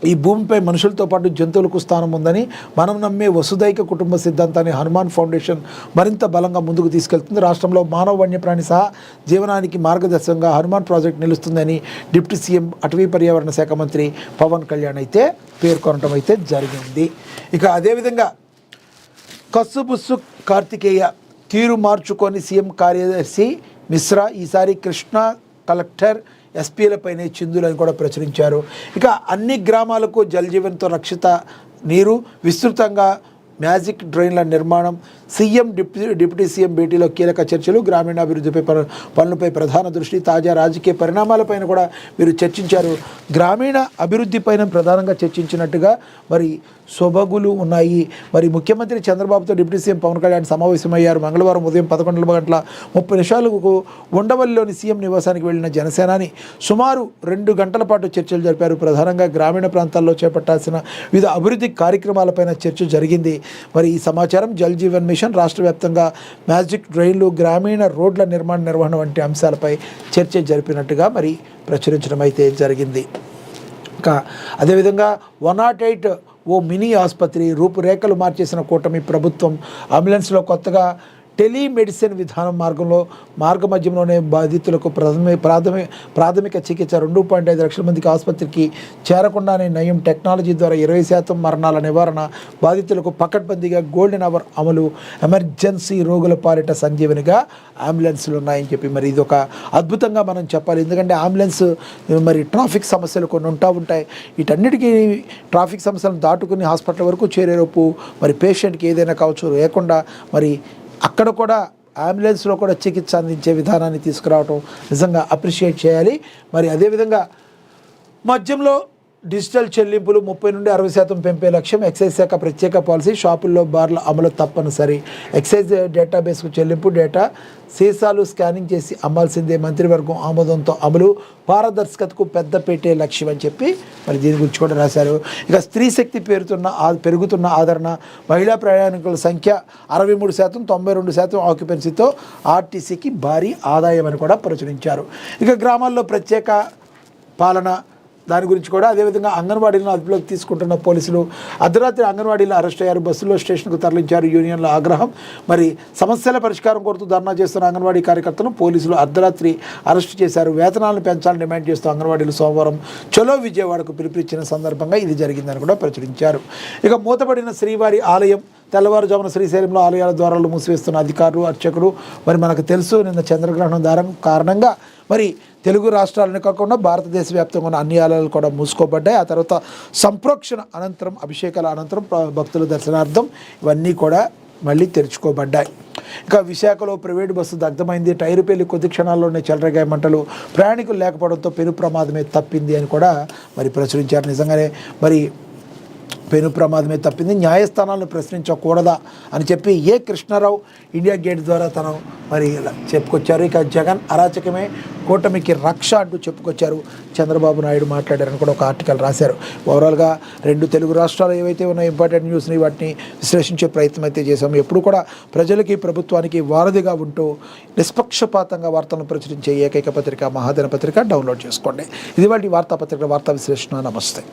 ఈ భూమిపై మనుషులతో పాటు జంతువులకు స్థానం ఉందని మనం నమ్మే వసుదైక కుటుంబ సిద్ధాంతాన్ని హనుమాన్ ఫౌండేషన్ మరింత బలంగా ముందుకు తీసుకెళ్తుంది. రాష్ట్రంలో మానవ వన్యప్రాణి సహా జీవనానికి మార్గదర్శకంగా హనుమాన్ ప్రాజెక్ట్ నిలుస్తుందని డిప్యూటీ సీఎం అటవీ పర్యావరణ శాఖ మంత్రి పవన్ కళ్యాణ్ అయితే పేర్కొనడం అయితే జరిగింది. ఇక అదేవిధంగా కస్సుబుస్సు కార్తికేయ తీరు మార్చుకొని సీఎం కార్యదర్శి మిశ్రా ఈసారి కృష్ణా కలెక్టర్ ఎస్పీలపైనే చిందులని కూడా ప్రచురించారు. ఇక అన్ని గ్రామాలకు జల్ జీవన్తో రక్షిత నీరు విస్తృతంగా మ్యాజిక్ డ్రైన్ల నిర్మాణం, సీఎం డిప్యూటీ సీఎం భేటీలో కీలక చర్చలు, గ్రామీణాభివృద్ధిపై పనులపై ప్రధాన దృష్టి, తాజా రాజకీయ పరిణామాలపైన కూడా వీరు చర్చించారు. గ్రామీణ అభివృద్ధిపైన ప్రధానంగా చర్చించినట్టుగా మరి సొబగులు ఉన్నాయి. మరి ముఖ్యమంత్రి చంద్రబాబుతో డిప్యూటీ సీఎం పవన్ కళ్యాణ్ సమావేశమయ్యారు. మంగళవారం ఉదయం 11:30 ఉండవల్లిలోని సీఎం నివాసానికి వెళ్లిన జనసేనాని సుమారు 2 గంటల పాటు చర్చలు జరిపారు. ప్రధానంగా గ్రామీణ ప్రాంతాల్లో చేపట్టాల్సిన వివిధ అభివృద్ధి కార్యక్రమాలపైన చర్చ జరిగింది. మరి ఈ సమాచారం జల్ జీవన్ మిషన్, రాష్ట్ర వ్యాప్తంగా మ్యాజిక్ డ్రైన్లు, గ్రామీణ రోడ్ల నిర్వహణ వంటి అంశాలపై చర్చ జరిపినట్టుగా మరి ప్రచురించడం అయితే జరిగింది. ఇంకా అదేవిధంగా 108 ఓ మినీ ఆసుపత్రి రూపురేఖలు మార్చేసిన కూటమి ప్రభుత్వం. అంబులెన్స్లో కొత్తగా టెలిమెడిసిన్ విధానం మార్గమధ్యంలోనే బాధితులకు ప్రాథమిక చికిత్స 2.5 లక్షల మందికి ఆసుపత్రికి చేరకుండానే నయం టెక్నాలజీ ద్వారా 20% మరణాల నివారణ, బాధితులకు పకడ్బందీగా గోల్డెన్ అవర్ అమలు, ఎమర్జెన్సీ రోగుల పాలిట సంజీవనిగా అంబులెన్స్లు ఉన్నాయని చెప్పి మరి ఇది ఒక అద్భుతంగా మనం చెప్పాలి. ఎందుకంటే అంబులెన్స్ మరి ట్రాఫిక్ సమస్యలు కొన్ని ఉంటాయి. వీటన్నిటికీ ట్రాఫిక్ సమస్యలను దాటుకుని హాస్పిటల్ వరకు చేరేలోపు మరి పేషెంట్కి ఏదైనా కావచ్చు లేకుండా మరి అక్కడ కూడా అంబులెన్స్లో కూడా చికిత్స అందించే విధానాన్ని తీసుకురావటం నిజంగా అప్రిషియేట్ చేయాలి. మరి అదేవిధంగా మద్యంలో డిజిటల్ చెల్లింపులు 30 నుండి 60% పెంపే లక్ష్యం, ఎక్సైజ్ శాఖ ప్రత్యేక పాలసీ, షాపుల్లో బార్ల అమలు తప్పనిసరి, ఎక్సైజ్ డేటాబేస్కు చెల్లింపు డేటా సీసాలు స్కానింగ్ చేసి అమ్మాల్సిందే, మంత్రివర్గం ఆమోదంతో అమలు, పారదర్శకతకు పెద్దపేటే లక్ష్యం అని చెప్పి మరి దీని గురించి కూడా రాశారు. ఇక స్త్రీ శక్తి పెరుగుతున్న ఆదరణ, మహిళా ప్రయాణికుల సంఖ్య 63%, 92% ఆక్యుపెన్సీతో ఆర్టీసీకి భారీ ఆదాయం అని కూడా ప్రచురించారు. ఇక గ్రామాల్లో ప్రత్యేక పాలన దాని గురించి కూడా, అదేవిధంగా అంగన్వాడీలను అదుపులోకి తీసుకుంటున్న పోలీసులు, అర్ధరాత్రి అంగన్వాడీలు అరెస్ట్ అయ్యారు, బస్సులో స్టేషన్కు తరలించారు. యూనియన్ల ఆగ్రహం. మరి సమస్యల పరిష్కారం కోరుతూ ధర్నా చేస్తున్న అంగన్వాడీ కార్యకర్తలను పోలీసులు అర్ధరాత్రి అరెస్ట్ చేశారు. వేతనాలను పెంచాలని డిమాండ్ చేస్తూ అంగన్వాడీలు సోమవారం చలో విజయవాడకు పిలుపునిచ్చిన సందర్భంగా ఇది జరిగిందని కూడా ప్రచురించారు. ఇక మూతపడిన శ్రీవారి ఆలయం, తెల్లవారుజామున శ్రీశైలంలో ఆలయాల ద్వారాలు మూసివేస్తున్న అధికారులు, అర్చకులు. మరి మనకు తెలుసు నిన్న చంద్రగ్రహణం కారణంగా మరి తెలుగు రాష్ట్రాలను కాకుండా భారతదేశ వ్యాప్తంగా ఉన్న అన్ని ఆలయాలు కూడా మూసుకోబడ్డాయి. ఆ తర్వాత సంప్రోక్షణ అనంతరం, అభిషేకాల అనంతరం భక్తుల దర్శనార్థం ఇవన్నీ కూడా మళ్ళీ తెరుచుకోబడ్డాయి. ఇక విశాఖలో ప్రైవేటు బస్సు దగ్ధమైంది. టైరు పేలి కొద్ది క్షణాల్లోనే చెలరేగాయ మంటలు. ప్రయాణికులు లేకపోవడంతో పెను ప్రమాదమే తప్పింది అని కూడా మరి ప్రచురించారు. నిజంగానే మరి పెను ప్రమాదమే తప్పింది. న్యాయస్థానాలను ప్రశ్నించకూడదా అని చెప్పి కృష్ణారావు ఇండియా గేట్ ద్వారా తను మరి చెప్పుకొచ్చారు. ఇక జగన్ అరాచకమే కూటమికి రక్ష అంటూ చెప్పుకొచ్చారు. చంద్రబాబు నాయుడు మాట్లాడారని కూడా ఒక ఆర్టికల్ రాశారు. ఓవరాల్గా 2 తెలుగు రాష్ట్రాలు ఏవైతే ఉన్నాయో ఇంపార్టెంట్ న్యూస్ని వాటిని విశ్లేషించే ప్రయత్నం అయితే చేశాము. ఎప్పుడు కూడా ప్రజలకి, ప్రభుత్వానికి వారధిగా ఉంటూ నిష్పక్షపాతంగా వార్తలను ప్రచురించే ఏకైక పత్రిక మహాదిన పత్రిక. డౌన్లోడ్ చేసుకోండి. ఇది వాటి వార్తా విశ్లేషణ. నమస్తే.